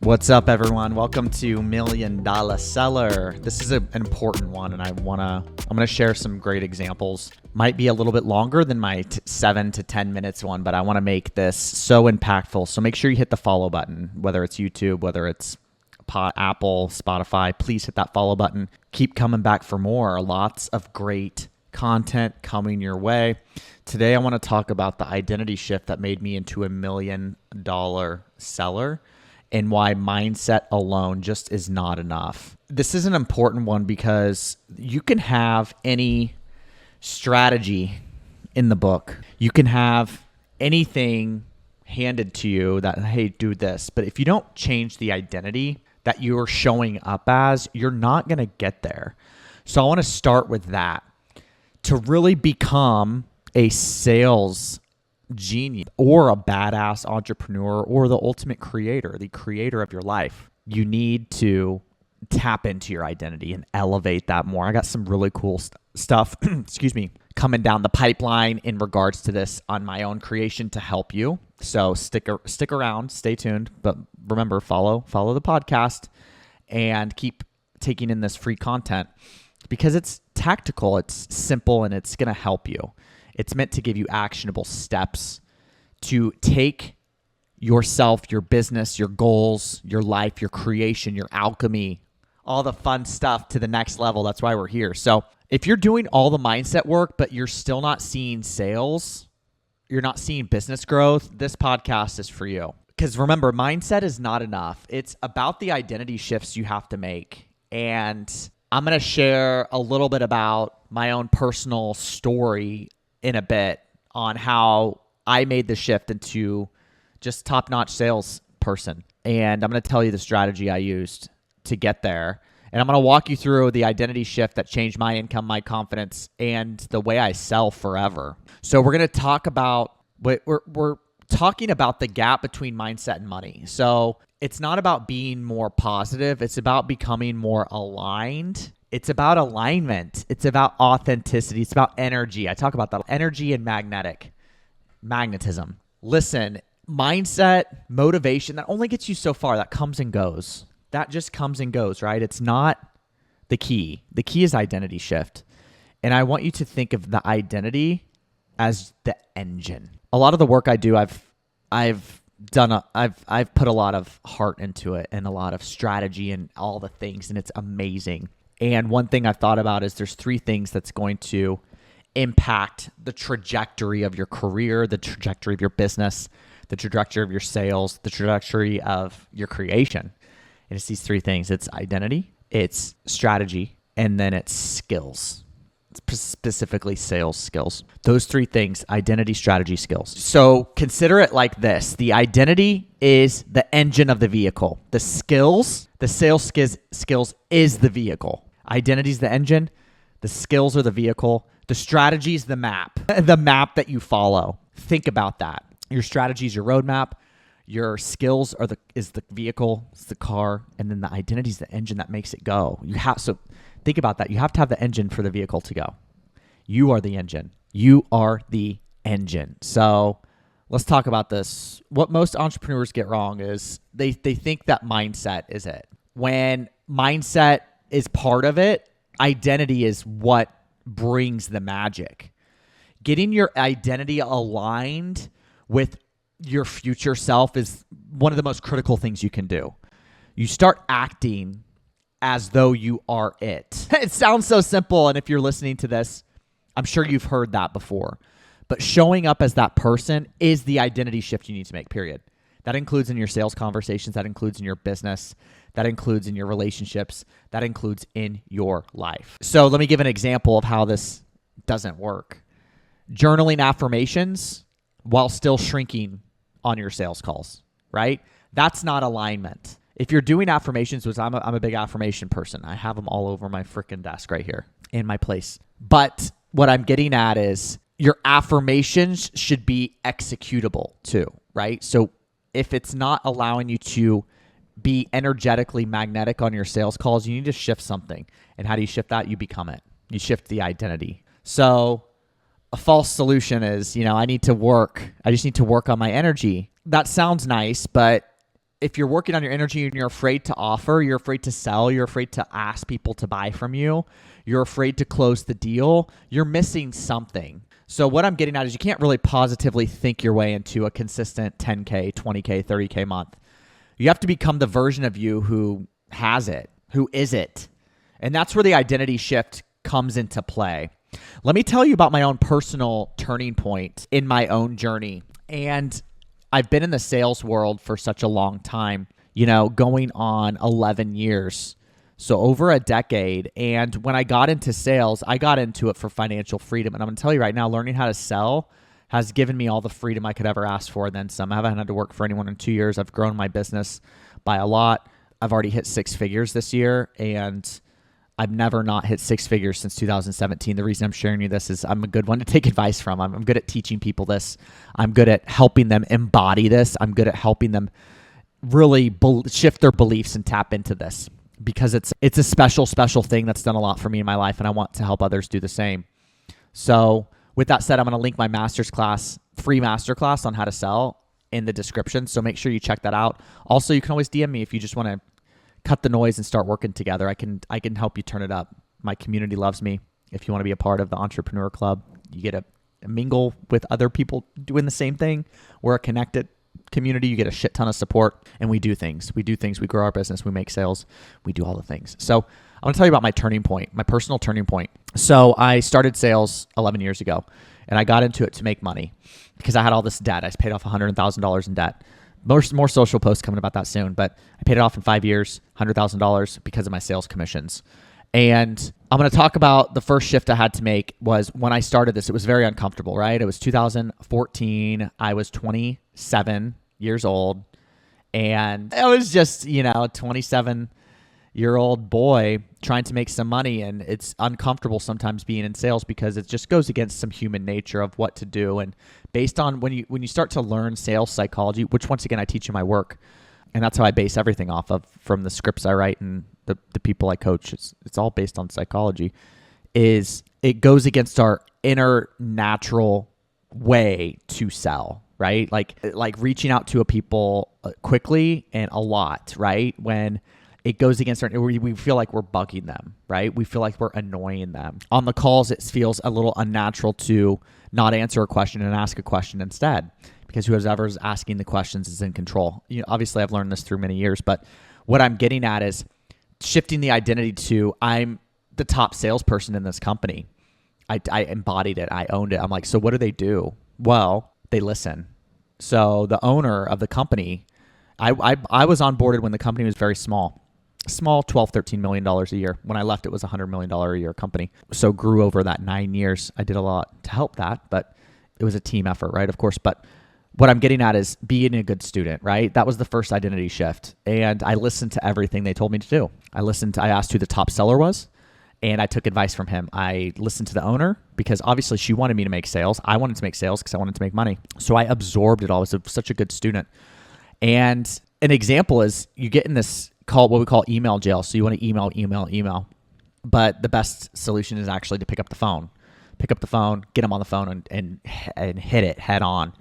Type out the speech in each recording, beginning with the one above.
What's up, everyone? Welcome to $1 Million Seller. This is an important one, and I'm gonna share some great examples. Might be a little bit longer than my 7 to 10 minutes one, but I want to make this so impactful. So make sure you hit the follow button, whether it's YouTube, whether it's Apple, Spotify. Please hit that follow button. Keep coming back for more. Lots of great content coming your way. Today, I want to talk about the identity shift that made me into $1 million seller, and why mindset alone just is not enough. This is an important one because you can have any strategy in the book. You can have anything handed to you that, hey, do this. But if you don't change the identity that you're showing up as, you're not going to get there. So I want to start with that. To really become a sales genius or a badass entrepreneur or the ultimate creator, the creator of your life, you need to tap into your identity and elevate that more. I got some really cool stuff, coming down the pipeline in regards to this on my own creation to help you. So stick around, stay tuned, but remember, follow the podcast and keep taking in this free content because it's tactical, it's simple, and it's going to help you. It's meant to give you actionable steps to take yourself, your business, your goals, your life, your creation, your alchemy, all the fun stuff to the next level. That's why we're here. So if you're doing all the mindset work, but you're still not seeing sales, you're not seeing business growth, this podcast is for you. Because remember, mindset is not enough. It's about the identity shifts you have to make. And I'm going to share a little bit about my own personal story in a bit on how I made the shift into just top-notch salesperson. And I'm going to tell you the strategy I used to get there. And I'm going to walk you through the identity shift that changed my income, my confidence, and the way I sell forever. So we're going to talk about, we're talking about the gap between mindset and money. So it's not about being more positive. It's about becoming more aligned. It's about alignment. It's about authenticity. It's about energy. I talk about that. Energy and magnetism. Listen, mindset, motivation, that only gets you so far. That comes and goes. That just comes and goes, right? It's not the key. The key is identity shift. And I want you to think of the identity as the engine. A lot of the work I do, I've put a lot of heart into it and a lot of strategy and all the things, and it's amazing. And one thing I've thought about is there's 3 things that's going to impact the trajectory of your career, the trajectory of your business, the trajectory of your sales, the trajectory of your creation. And it's these 3 things. It's identity, it's strategy, and then it's skills. Specifically sales skills. Those 3 things: identity, strategy, skills. So consider it like this. The identity is the engine of the vehicle. The skills, the sales skills is the vehicle. Identity is the engine. The skills are the vehicle. The strategy is the map, the map that you follow. Think about that. Your strategy is your roadmap. Your skills is the vehicle, it's the car, and then the identity is the engine that makes it go. So think about that. You have to have the engine for the vehicle to go. You are the engine. You are the engine. So let's talk about this. What most entrepreneurs get wrong is they think that mindset is it. When mindset is part of it, identity is what brings the magic. Getting your identity aligned with your future self is one of the most critical things you can do. You start acting as though you are it. It sounds so simple, and if you're listening to this, I'm sure you've heard that before. But showing up as that person is the identity shift you need to make, period. That includes in your sales conversations. That includes in your business. That includes in your relationships. That includes in your life. So let me give an example of how this doesn't work. Journaling affirmations while still shrinking on your sales calls, right? That's not alignment. If you're doing affirmations, which I'm a big affirmation person. I have them all over my freaking desk right here in my place. But what I'm getting at is your affirmations should be executable too, right? So if it's not allowing you to be energetically magnetic on your sales calls, you need to shift something. And how do you shift that? You become it. You shift the identity. So a false solution is, I just need to work on my energy. That sounds nice, but if you're working on your energy and you're afraid to offer, you're afraid to sell, you're afraid to ask people to buy from you, you're afraid to close the deal, you're missing something. So what I'm getting at is you can't really positively think your way into a consistent 10K, 20K, 30K month. You have to become the version of you who has it, who is it. And that's where the identity shift comes into play. Let me tell you about my own personal turning point in my own journey. And I've been in the sales world for such a long time, going on 11 years. So over a decade. And when I got into sales, I got into it for financial freedom. And I'm going to tell you right now, learning how to sell has given me all the freedom I could ever ask for, and then some. I haven't had to work for anyone in 2 years. I've grown my business by a lot. I've already hit 6 figures this year, and I've never not hit 6 figures since 2017. The reason I'm sharing you this is I'm a good one to take advice from. I'm good at teaching people this. I'm good at helping them embody this. I'm good at helping them really shift their beliefs and tap into this, because it's a special thing that's done a lot for me in my life, and I want to help others do the same. So with that said, I'm going to link my free masterclass on how to sell in the description. So make sure you check that out. Also, you can always DM me if you just want to cut the noise and start working together. I can help you turn it up. My community loves me. If you want to be a part of the Entrepreneur Club, you get to mingle with other people doing the same thing. We're a connected community. You get a shit ton of support, and we do things. We grow our business. We make sales. We do all the things. So I want to tell you about my turning point, my personal turning point. So I started sales 11 years ago, and I got into it to make money because I had all this debt. I paid off $100,000 in debt. More social posts coming about that soon, but I paid it off in 5 years, $100,000 because of my sales commissions. And I'm going to talk about the first shift I had to make was when I started this. It was very uncomfortable, right? It was 2014. I was 27 years old, and I was just, a 27-year-old boy trying to make some money. And it's uncomfortable sometimes being in sales because it just goes against some human nature of what to do. And based on when you start to learn sales psychology, which once again I teach in my work, and that's how I base everything off of, from the scripts I write and the people I coach. It's all based on psychology. Is it goes against our inner natural way to sell, right? Like reaching out to a people quickly and a lot, right? When it goes against we feel like we're bugging them, right? We feel like we're annoying them. On the calls, it feels a little unnatural to not answer a question and ask a question instead, because whoever's asking the questions is in control. Obviously, I've learned this through many years, but what I'm getting at is shifting the identity to I'm the top salesperson in this company. I embodied it. I owned it. I'm like, so what do they do? Well, they listen. So the owner of the company, I was onboarded when the company was very small, $12, $13 million a year. When I left, it was $100 million a year company. So grew over that 9 years. I did a lot to help that, but it was a team effort, right? Of course. But what I'm getting at is being a good student, right? That was the first identity shift. And I listened to everything they told me to do. I asked who the top seller was, and I took advice from him. I listened to the owner because obviously she wanted me to make sales. I wanted to make sales because I wanted to make money. So I absorbed it all. I was such a good student. And an example is you get in this what we call email jail. So you want to email. But the best solution is actually to pick up the phone, get them on the phone and hit it head on,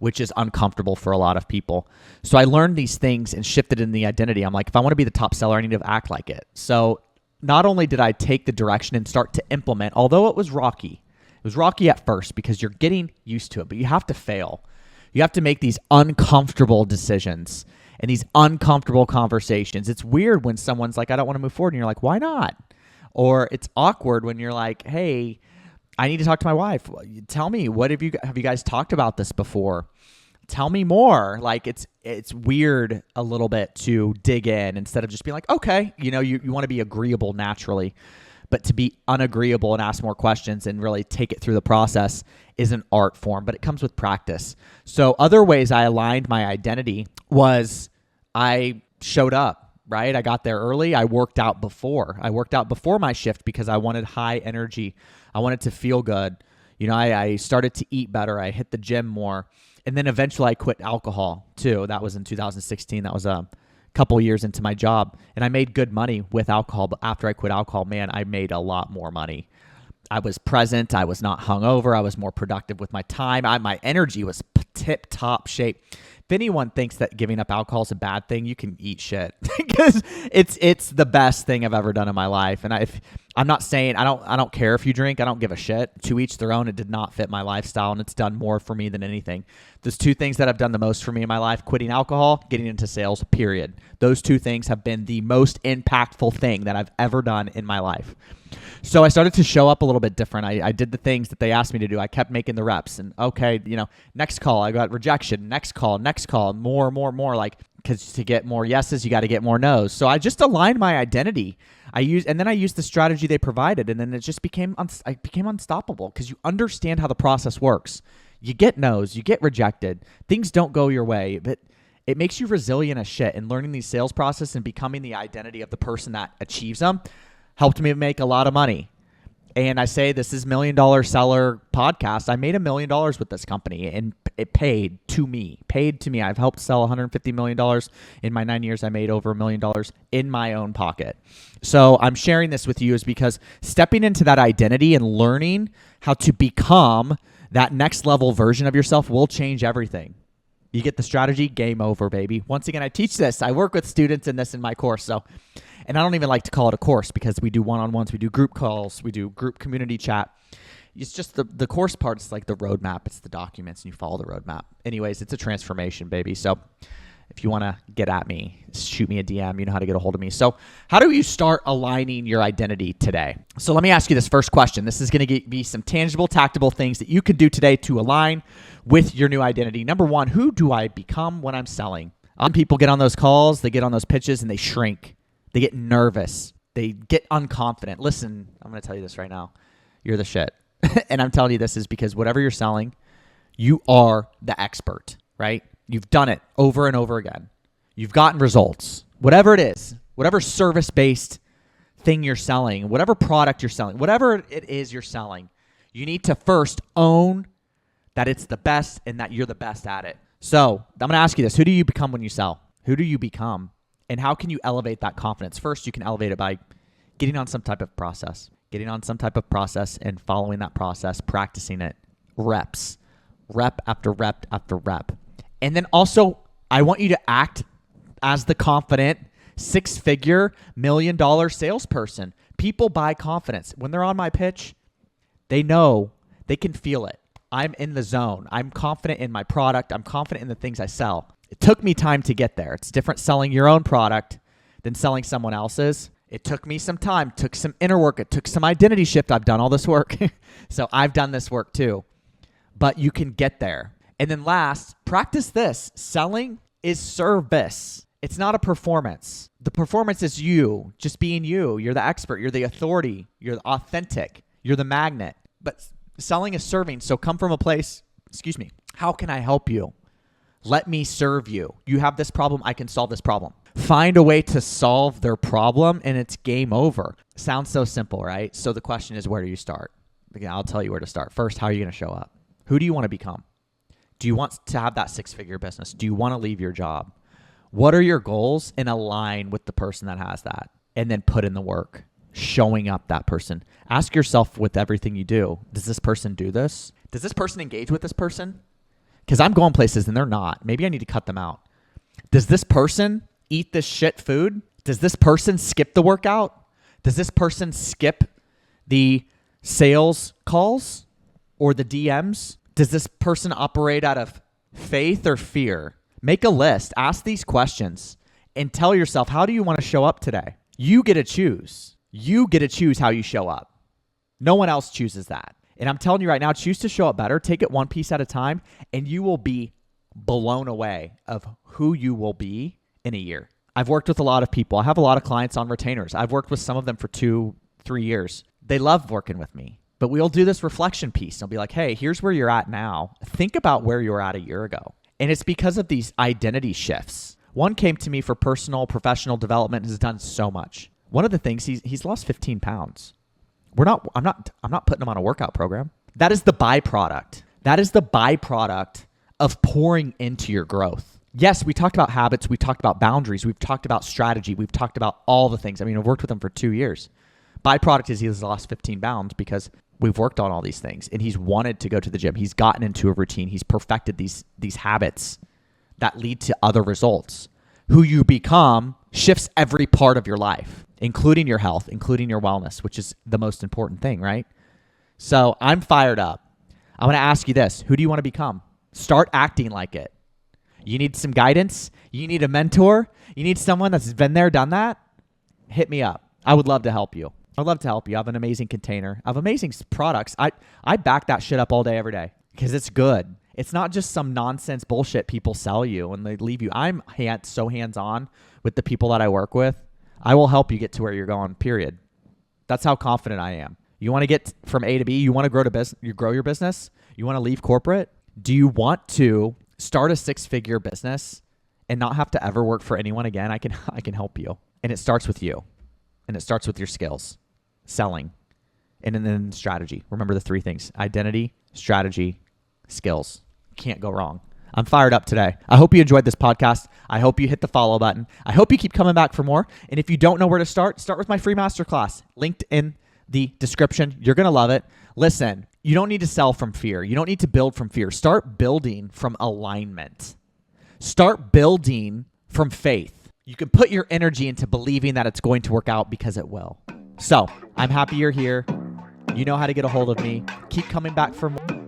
which is uncomfortable for a lot of people. So I learned these things and shifted in the identity. I'm like, if I want to be the top seller, I need to act like it. So not only did I take the direction and start to implement, although it was rocky at first because you're getting used to it, but you have to fail. You have to make these uncomfortable decisions and these uncomfortable conversations. It's weird when someone's like, I don't want to move forward. And you're like, why not? Or it's awkward when you're like, hey, I need to talk to my wife. Tell me, have you guys talked about this before? Tell me more. Like it's weird a little bit to dig in instead of just being like, okay, you want to be agreeable naturally, but to be unagreeable and ask more questions and really take it through the process is an art form, but it comes with practice. So other ways I aligned my identity was I showed up, right? I got there early. I worked out before my shift because I wanted high energy. I wanted to feel good. I started to eat better. I hit the gym more. And then eventually I quit alcohol too. That was in 2016. That was a couple years into my job. And I made good money with alcohol. But after I quit alcohol, man, I made a lot more money. I was present. I was not hungover. I was more productive with my time. My energy was tip-top shape. If anyone thinks that giving up alcohol is a bad thing, you can eat shit because it's the best thing I've ever done in my life. And I'm not saying I don't care if you drink. I don't give a shit. To each their own. It did not fit my lifestyle, and it's done more for me than anything. There's two things that have done the most for me in my life: quitting alcohol, getting into sales, period. Those two things have been the most impactful thing that I've ever done in my life. So I started to show up a little bit different. I did the things that they asked me to do. I kept making the reps, and okay, next call, I got rejection. Next call, more. Like, because to get more yeses, you got to get more nos. So I just aligned my identity. I used the strategy they provided, and then it just became unstoppable because you understand how the process works. You get nos, you get rejected. Things don't go your way, but it makes you resilient as shit. And learning these sales process and becoming the identity of the person that achieves them helped me make a lot of money. And I say this is $1 Million Seller podcast. I made $1 million with this company, and it paid to me. I've helped sell $150 million in my 9 years. I made over $1 million in my own pocket. So I'm sharing this with you is because stepping into that identity and learning how to become that next level version of yourself will change everything. You get the strategy, game over, baby. Once again, I teach this. I work with students in this in my course. And I don't even like to call it a course because we do one-on-ones, we do group calls, we do group community chat. It's just the course part is like the roadmap. It's the documents, and you follow the roadmap. Anyways, it's a transformation, baby. So if you want to get at me, shoot me a DM. You know how to get a hold of me. So how do you start aligning your identity today? So let me ask you this first question. This is going to be some tangible, tactable things that you can do today to align with your new identity. Number one, who do I become when I'm selling? People get on those calls, they get on those pitches, and they shrink. They get nervous. They get unconfident. Listen, I'm going to tell you this right now. You're the shit. And I'm telling you this is because whatever you're selling, you are the expert, right? You've done it over and over again. You've gotten results. Whatever it is, whatever service-based thing you're selling, whatever product you're selling, whatever it is you're selling, you need to first own that it's the best and that you're the best at it. So I'm going to ask you this. Who do you become when you sell? Who do you become? And how can you elevate that confidence? First, you can elevate it by getting on some type of process. And following that process, practicing it, reps, rep after rep after rep. And then also, I want you to act as the confident, six-figure, $1 million salesperson. People buy confidence. When they're on my pitch, they know, they can feel it. I'm in the zone. I'm confident in my product. I'm confident in the things I sell. It took me time to get there. It's different selling your own product than selling someone else's. It took me some time, took some inner work. It took some identity shift. I've done all this work. So I've done this work too. But you can get there. And then last, practice this. Selling is service. It's not a performance. The performance is you, just being you. You're the expert. You're the authority. You're authentic. You're the magnet. But selling is serving. So come from a place, how can I help you? Let me serve you. You have this problem. I can solve this problem. Find a way to solve their problem, and it's game over. Sounds so simple, right? So the question is, where do you start? Again, I'll tell you where to start. First, how are you going to show up? Who do you want to become? Do you want to have that six-figure business? Do you want to leave your job? What are your goals? And align with the person that has that. And then put in the work, showing up that person. Ask yourself with everything you do, does this person do this? Does this person engage with this person? Because I'm going places and they're not. Maybe I need to cut them out. Does this person eat this shit food? Does this person skip the workout? Does this person skip the sales calls or the DMs? Does this person operate out of faith or fear? Make a list. Ask these questions and tell yourself, how do you want to show up today? You get to choose. You get to choose how you show up. No one else chooses that. And I'm telling you right now, choose to show up better. Take it one piece at a time, and you will be blown away of who you will be in a year. I've worked with a lot of people. I have a lot of clients on retainers. I've worked with some of them for 2-3 years. They love working with me. But we'll do this reflection piece. I'll be like, hey, here's where you're at now. Think about where you were at a year ago. And it's because of these identity shifts. One came to me for personal, professional development, has done so much. One of the things, he's lost 15 pounds. I'm not putting him on a workout program. That is the byproduct. That is the byproduct of pouring into your growth. Yes, we talked about habits. We talked about boundaries. We've talked about strategy. We've talked about all the things. I mean, I've worked with him for 2 years. Byproduct is he's lost 15 pounds because We've worked on all these things, and he's wanted to go to the gym. He's gotten into a routine. He's perfected these habits that lead to other results. Who you become shifts every part of your life, including your health, including your wellness, which is the most important thing, right? So I'm fired up. I want to ask you this. Who do you want to become? Start acting like it. You need some guidance? You need a mentor? You need someone that's been there, done that? Hit me up. I would love to help you. I'd love to help you. I have an amazing container. I have amazing products. I back that shit up all day, every day because it's good. It's not just some nonsense bullshit people sell you and they leave you. I'm so hands-on with the people that I work with. I will help you get to where you're going, period. That's how confident I am. You want to get from A to B? You want to grow your business? You want to leave corporate? Do you want to start a 6-figure business and not have to ever work for anyone again? I can help you. And it starts with you. And it starts with your skills, selling, and then strategy. Remember the 3 things: identity, strategy, skills. Can't go wrong. I'm fired up today. I hope you enjoyed this podcast. I hope you hit the follow button. I hope you keep coming back for more. And if you don't know where to start with my free masterclass linked in the description. You're going to love it. Listen, you don't need to sell from fear. You don't need to build from fear. Start building from alignment. Start building from faith. You can put your energy into believing that it's going to work out because it will. So I'm happy you're here. You know how to get a hold of me. Keep coming back for more.